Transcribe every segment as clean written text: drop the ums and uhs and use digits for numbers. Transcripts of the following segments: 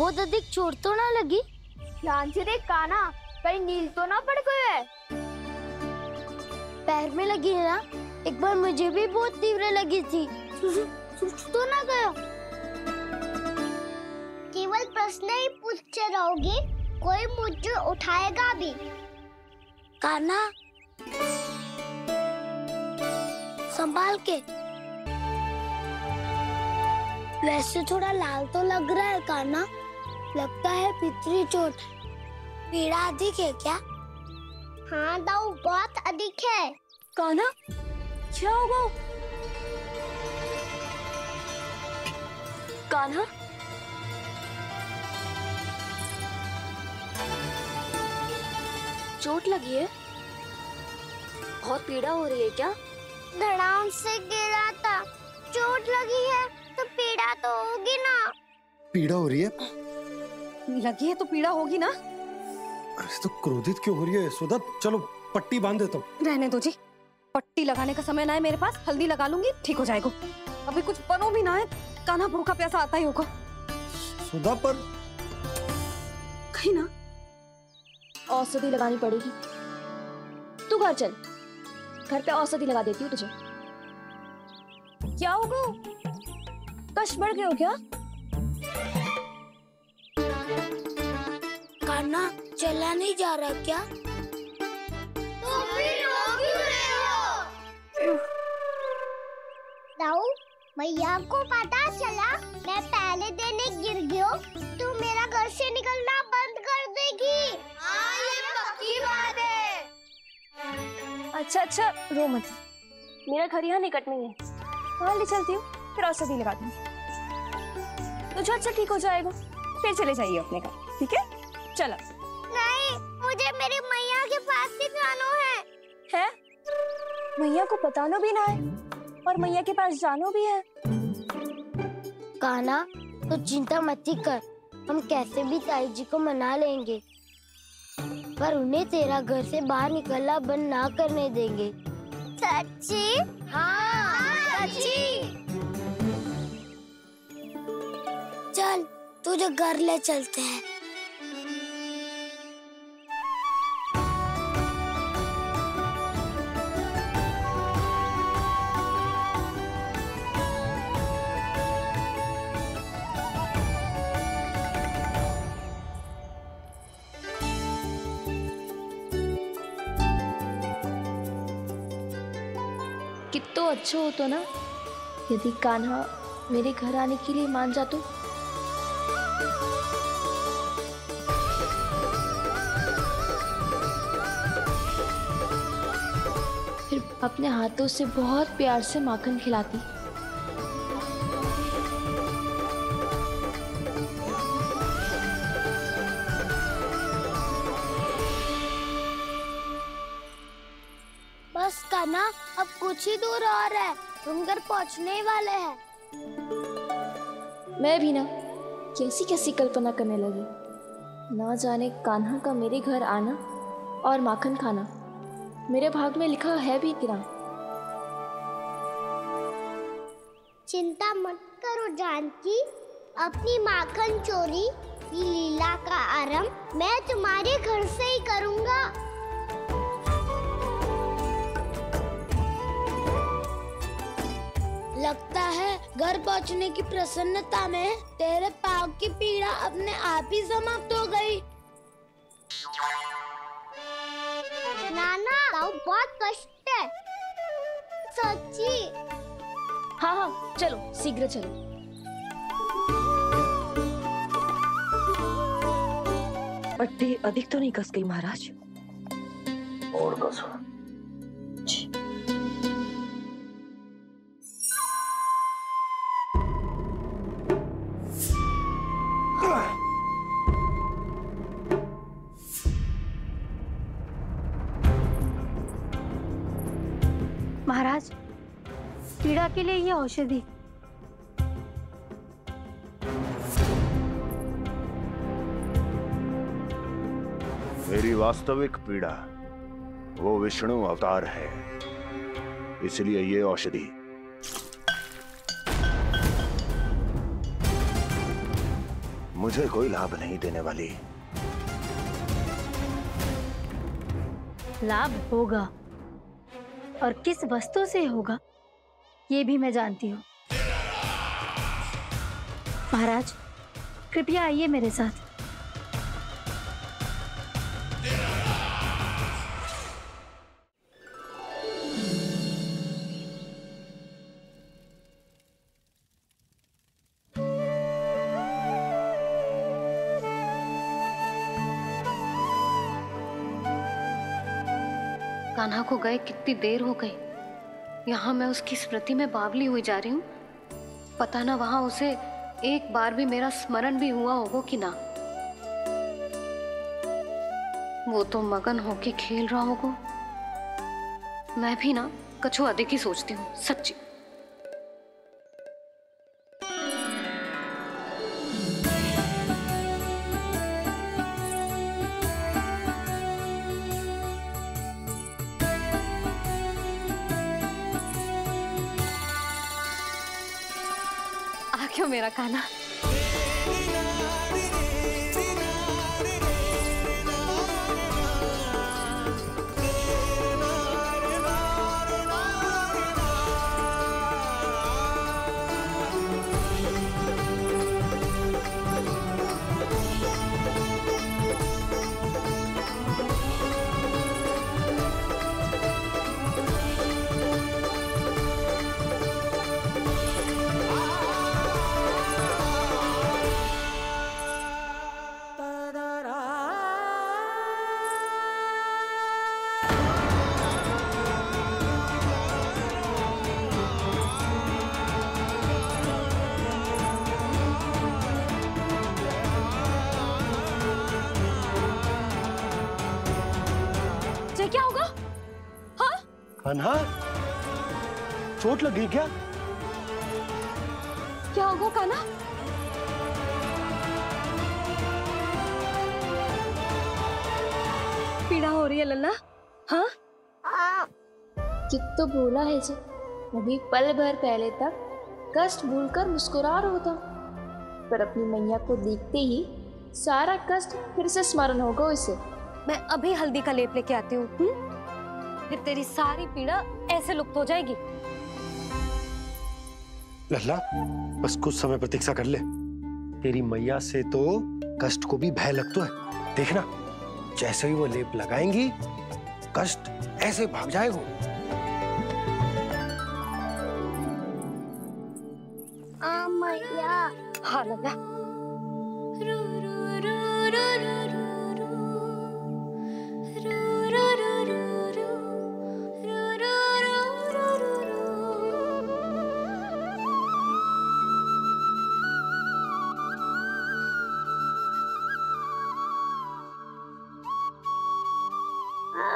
बहुत अधिक चोट तो ना लगी? ध्यान से देख कान्हा, कहीं नील तो ना पड़ गए है। पैर में लगी है ना? एक बार मुझे भी बहुत तीव्र लगी थी। सूझ तो ना गया? केवल प्रश्न ही पूछते रहोगे, कोई मुझे उठाएगा भी? कान्हा, संभाल के। वैसे थोड़ा लाल तो लग रहा है कान्हा, लगता है भीतरी चोट है। पीड़ा अधिक है क्या? हाँ दाऊ, बहुत अधिक है। कान्हा, क्या होगा? कान्हा, चोट लगी है? बहुत पीड़ा हो रही है क्या? धड़ाम से गिरा था, चोट लगी है तो पीड़ा तो होगी ना। पीड़ा हो रही है? लगी है तो पीड़ा होगी ना। तो क्रोधित क्यों हो रही है यशोदा? चलो पट्टी बांध देता हूँ। रहने दो जी, पट्टी लगाने का समय ना है मेरे पास, हल्दी लगा लूंगी, ठीक हो जाएगा। अभी कुछ बनो भी ना है, कान्हा भूखा प्यासा आता ही होगा। सुधा पर कहीं ना औषधि लगानी पड़ेगी। तू घर चल, घर पे औषधि लगा देती हूँ तुझे। क्या होगा? कष्ट बढ़ गए हो क्या? कान्हा चला नहीं जा रहा क्या? तो फिर रो क्यों रहे हो? दाऊ, मैया को पता चला मैं पहले दिन ही गिर गया तो मेरा घर से निकलना बंद कर देगी। हाँ, ये पक्की बात है। अच्छा, रो मत, मेरा घर यहाँ निकट में है, वहाँ ले चलती हूँ, फिर औषधि लगा दूंगी। तो झट से ठीक हो जाएगा, फिर चले जाइए अपने घर, ठीक है? चलो। नहीं, मुझे मेरी मैया के पास ही जाना है। मैया को बताना भी ना है और मैया के पास जानो भी है। कान्हा, तो चिंता मत ही कर, हम कैसे भी ताई जी को मना लेंगे, पर उन्हें तेरा घर से बाहर निकलना बंद ना करने देंगे। सच्ची? हाँ, सच्ची। चल, तुझे घर ले चलते हैं। कितना अच्छा होता ना यदि कान्हा मेरे घर आने के लिए मान जातो। फिर अपने हाथों से बहुत प्यार से माखन खिलाती। बस कान्हा, अब कुछ ही दूर और है, तुम घर पहुंचने ही वाले हैं। मैं भी ना कैसी कैसी कल्पना करने लगी, ना जाने कान्हा का मेरे घर आना और माखन खाना मेरे भाग में लिखा है भी क्या? चिंता मत करो जानकी, अपनी माखन चोरी की लीला का आरंभ मैं तुम्हारे घर से ही करूंगा। लगता है घर पहुंचने की प्रसन्नता में तेरे पाँव की पीड़ा अपने आप ही समाप्त हो गई। नाना, ताऊ बहुत कष्ट है। सच्ची? हाँ, चलो शीघ्र चलो। पट्टी अधिक तो नहीं कस गई महाराज? और कसो। महाराज, पीड़ा के लिए ये औषधि। मेरी वास्तविक पीड़ा वो विष्णु अवतार है, इसलिए ये औषधि। . मुझे कोई लाभ नहीं देने वाली। लाभ होगा, और किस वस्तु से होगा ये भी मैं जानती हूँ। महाराज, कृपया आइए मेरे साथ। कान्हा को गए कितनी देर हो गई। यहाँ मैं उसकी स्मृति में बावली हुई जा रही हूँ। पता ना वहां उसे एक बार भी मेरा स्मरण भी हुआ होगा कि ना। वो तो मगन होके खेल रहा होगा। मैं भी ना कछु अधिक ही सोचती हूँ, सच्ची। क्यों मेरा कान्हा? क्या होगा? हाँ? कान्हा, चोट लगी क्या? क्या होगा कान्हा? पीड़ा हो रही है लल्ला? हाँ? चित्त तो भूला है जी। अभी पल भर पहले तक कष्ट भूलकर मुस्कुरा रहा था, पर अपनी मैया को देखते ही सारा कष्ट फिर से स्मरण होगा उसे। मैं अभी हल्दी का लेप लेके आती हूँ। फिर तेरी सारी पीड़ा ऐसे लुप्त हो जाएगी। लल्ला, बस कुछ समय प्रतीक्षा कर ले। तेरी मैया से तो कष्ट को भी भय लगता है। देखना, जैसे ही वो लेप लगाएंगी, कष्ट ऐसे भाग जाएगा। मैया। हाँ लल्ला।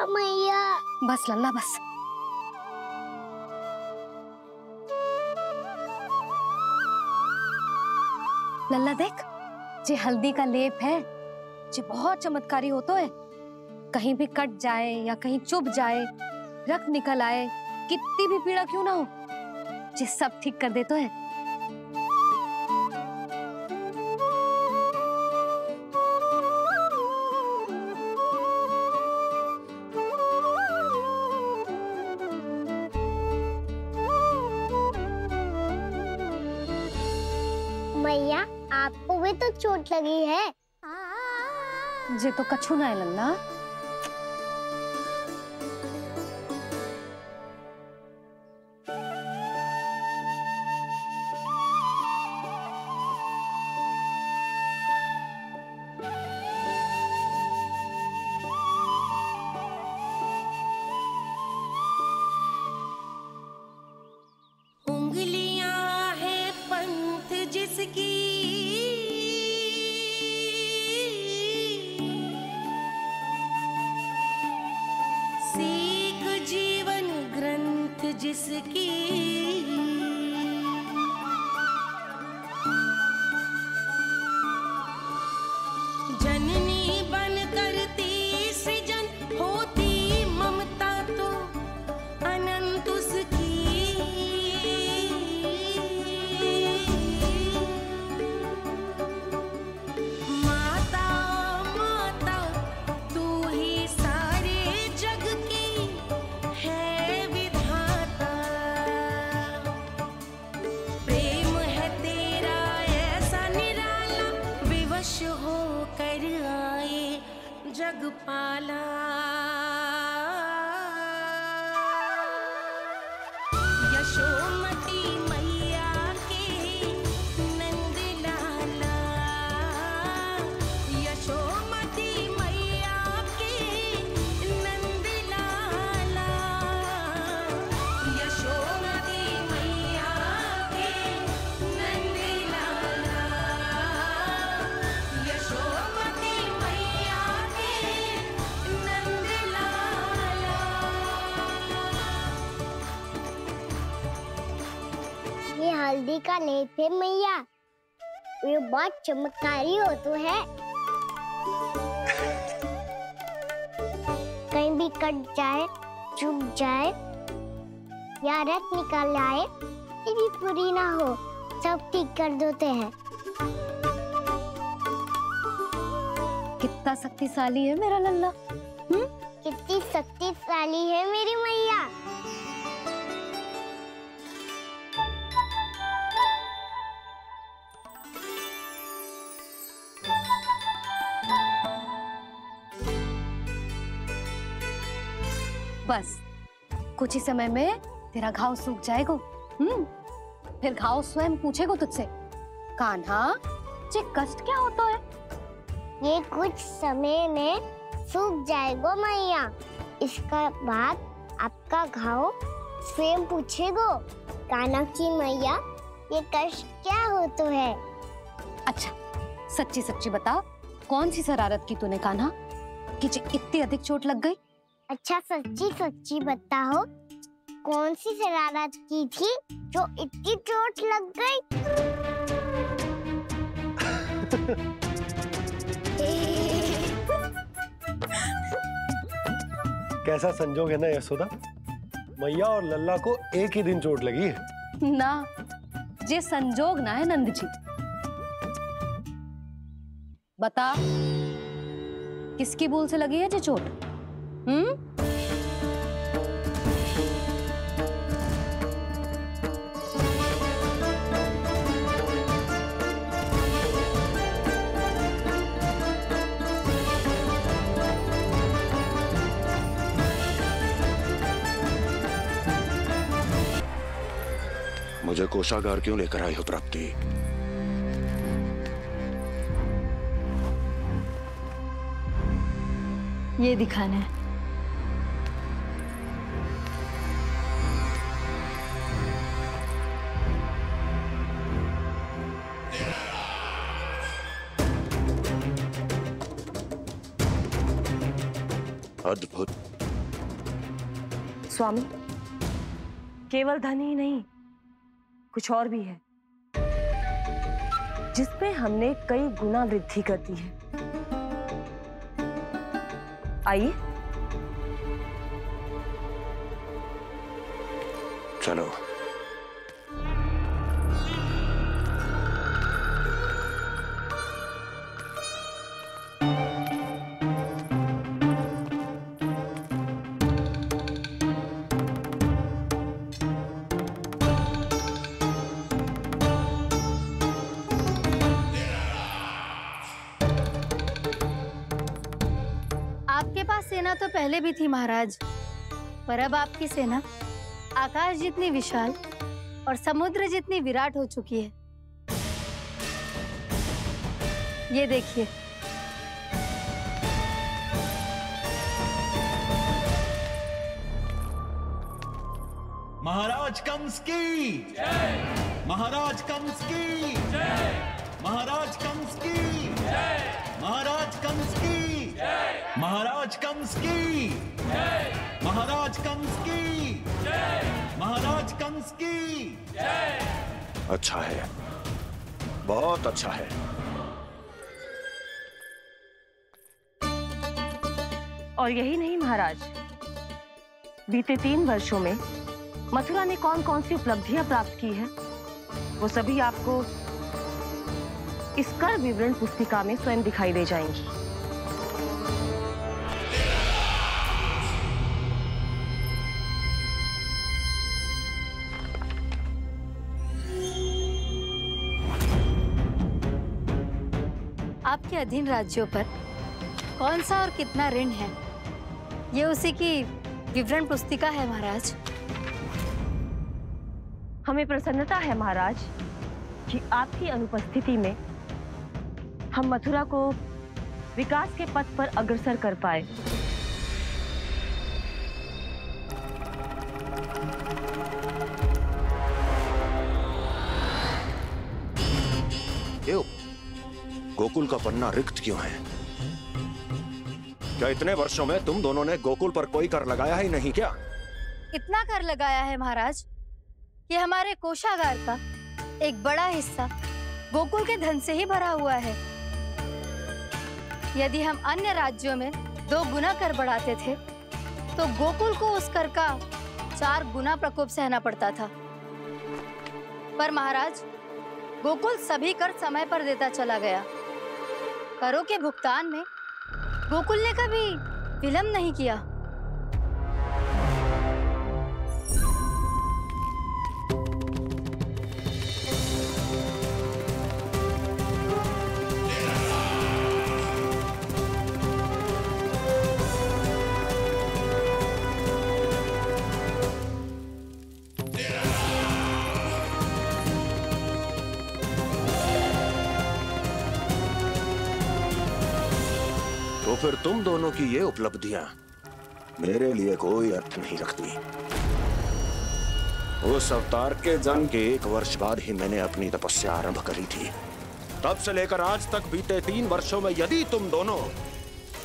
मैया। बस लल्ला बस। लल्ला देख, जे हल्दी का लेप है, जे बहुत चमत्कारी होता है। कहीं भी कट जाए या कहीं चुभ जाए, रक्त निकल आए, कितनी भी पीड़ा क्यों ना हो, जे सब ठीक कर देता है। मैया, आपको भी तो चोट लगी है। जे तो कछु ना है लल्ला। उंगलियां है पंथ जिसकी, सीख जीवन ग्रंथ जिसकी, जननी बन करती सृजन होती ममता तो अनंत उसकी। हल्दी का लेप है मैया, ये बहुत चमत्कारी हो तो है। कहीं भी कट जाए, चुभ जाए या रक्त निकल आए, ये भी पूरी ना हो, सब ठीक कर देते हैं। कितना शक्तिशाली है मेरा लल्ला। कितनी शक्तिशाली है मेरी मैया। बस कुछ ही समय में तेरा घाव सूख जाएगा। फिर घाव स्वयं पूछेगा तुझसे, कान्हा ये कष्ट क्या होता है? ये कुछ समय में सूख जाएगा मैया। इसका बाद आपका घाव स्वयं पूछेगा, कान्हा की मैया ये कष्ट क्या होता है। अच्छा सच्ची सच्ची बता, कौन सी शरारत की तूने कान्हा कि इतनी अधिक चोट लग गई? अच्छा सच्ची सच्ची बताओ, कौन सी शरारत की थी जो इतनी चोट लग गई? कैसा संजोग है ना यशोदा, मैया और लल्ला को एक ही दिन चोट लगी है ना। ये संजोग ना है नंद जी। बता किसकी भूल से लगी है ये चोट? मुझे कोषागार क्यों लेकर आई हो प्राप्ति? ये दिखाना है। अद्भुत। स्वामी, केवल धन ही नहीं, कुछ और भी है जिसमें हमने कई गुना वृद्धि कर दी है। आइए चलो। आपके पास सेना तो पहले भी थी महाराज, पर अब आपकी सेना आकाश जितनी विशाल और समुद्र जितनी विराट हो चुकी है। ये देखिए। महाराज कंस की जय। महाराज कंस की जय। महाराज कंस की जय। महाराज कंस की जय। महाराज कंस की जय। महाराज कंस की जय। महाराज कंस की जय। अच्छा है, बहुत अच्छा है। और यही नहीं महाराज, बीते 3 वर्षों में मथुरा ने कौन कौन सी उपलब्धियां प्राप्त की है, वो सभी आपको इस कर विवरण पुस्तिका में स्वयं दिखाई दे जाएंगी। आपके अधीन राज्यों पर कौन सा और कितना ऋण है, ये उसी की विवरण पुस्तिका है महाराज। हमें प्रसन्नता है महाराज कि आपकी अनुपस्थिति में हम मथुरा को विकास के पथ पर अग्रसर कर पाए। क्यों? गोकुल का पन्ना रिक्त क्यों है? क्या इतने वर्षों में तुम दोनों ने गोकुल पर कोई कर लगाया ही नहीं क्या? इतना कर लगाया है महाराज कि हमारे कोषागार का एक बड़ा हिस्सा गोकुल के धन से ही भरा हुआ है। यदि हम अन्य राज्यों में 2 गुना कर बढ़ाते थे तो गोकुल को उस कर का 4 गुना प्रकोप सहना पड़ता था। पर महाराज, गोकुल सभी कर समय पर देता चला गया। करों के भुगतान में गोकुल ने कभी विलंब नहीं किया। तो फिर तुम दोनों की ये उपलब्धियां मेरे लिए कोई अर्थ नहीं रखती। उस अवतार के जन्म के 1 वर्ष बाद ही मैंने अपनी तपस्या आरंभ करी थी। तब से लेकर आज तक बीते 3 वर्षों में यदि तुम दोनों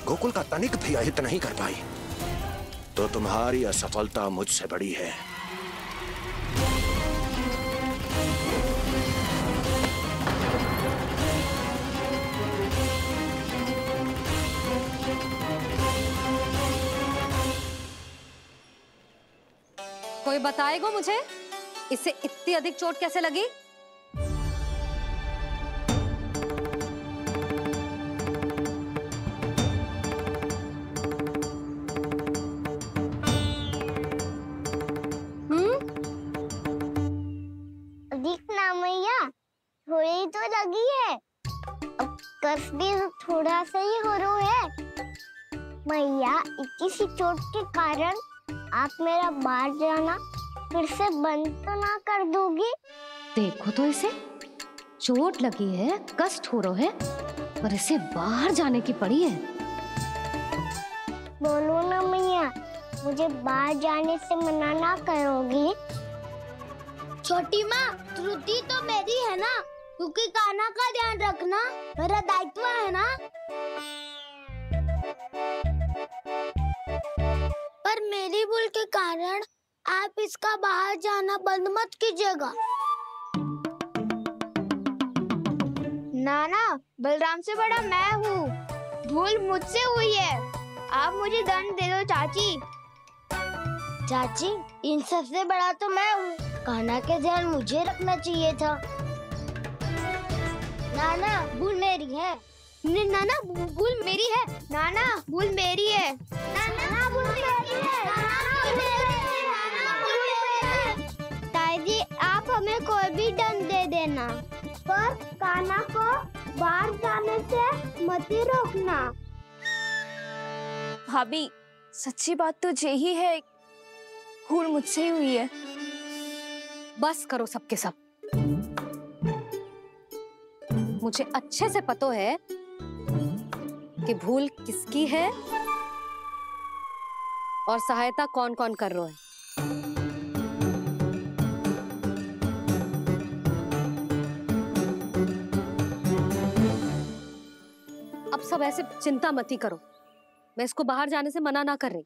गोकुल का तनिक भी अहित नहीं कर पाई तो तुम्हारी असफलता मुझसे बड़ी है। कोई बताएगा मुझे इसे इतनी अधिक चोट कैसे लगी? अधिक ना मैया, थोड़ी तो लगी है। अब कष्ट भी थोड़ा सा ही हो रहा है। मैया, इतनी सी चोट के कारण आप मेरा बाहर जाना फिर से बंद तो ना कर दोगी? देखो तो इसे, चोट लगी है, कष्ट हो रहा है, पर इसे बाहर जाने की पड़ी है। बोलो ना मैया, मुझे बाहर जाने से मना ना करोगी? छोटी माँ, त्रुटि तो मेरी है ना, क्योंकि कान्हा का ध्यान रखना मेरा दायित्व है ना। पर मेरी भूल के कारण आप इसका बाहर जाना बंद मत कीजिएगा। नाना, बलराम से बड़ा मैं हूँ, भूल मुझसे हुई है, आप मुझे दंड दे दो चाची। चाची, इन सबसे बड़ा तो मैं हूँ, कान्हा के ध्यान मुझे रखना चाहिए था। नाना, भूल मेरी है। नाना, भूल मेरी है। नाना, भूल मेरी है। नाना, भूल मेरी है। ताई जी, आप हमें कोई भी दंड दे देना, पर कान्हा को बाहर जाने से मत ही रोकना। भाभी, सच्ची बात तो यही है, भूल मुझसे ही हुई है। बस करो सबके सब। मुझे अच्छे से पता है कि भूल किसकी है और सहायता कौन कौन कर रहा है। अब सब ऐसे चिंता मत ही करो, मैं इसको बाहर जाने से मना ना कर रही।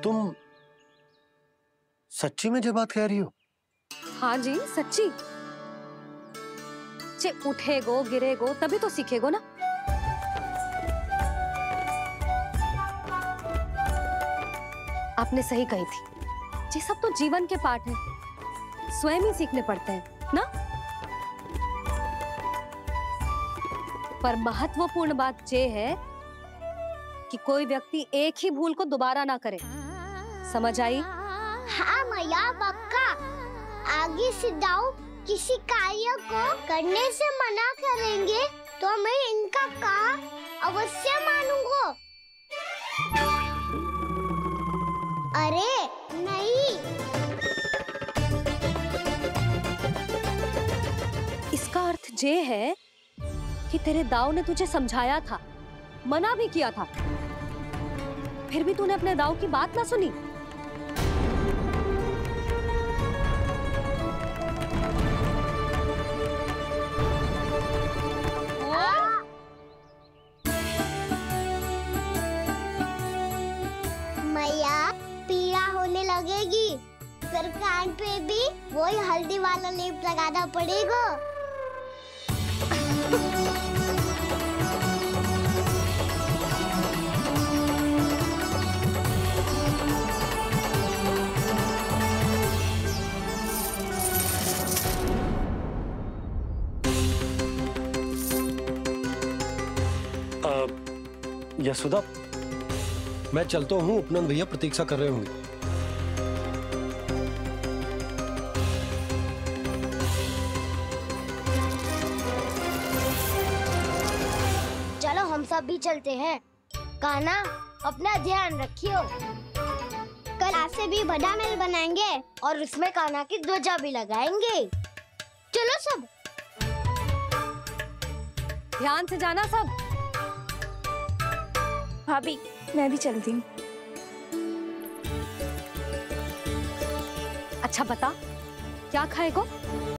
तुम सच्ची में जो बात कह रही हो? हाँ जी, सच्ची। जे उठेगो गिरेगो तभी तो सीखेगो ना। आपने सही कही थी, ये सब तो जीवन के पाठ है, स्वयं ही सीखने पड़ते हैं ना। पर महत्वपूर्ण बात ये है कि कोई व्यक्ति एक ही भूल को दोबारा ना करे, समझ आई? हाँ मैया, पक्का। आगे से दाऊ किसी कार्य को करने से मना करेंगे तो मैं इनका काम अवश्य मानूंगा। अरे नहीं, इसका अर्थ ये है कि तेरे दाऊ ने तुझे समझाया था, मना भी किया था, फिर भी तूने अपने दाऊ की बात ना सुनी। वही हल्दी वाला लेप लगाना पड़ेगा। यशोदा, मैं चलता हूँ, उपनंद भैया प्रतीक्षा कर रहे होंगे। चलो हम सब भी चलते हैं। कान्हा, अपना ध्यान रखियो। कल ऐसे भी बड़ा महल बनाएंगे और उसमें कान्हा की ध्वजा भी लगाएंगे। चलो सब। ध्यान से जाना सब। भाभी, मैं भी चलती हूँ। अच्छा बता, क्या खाएगा?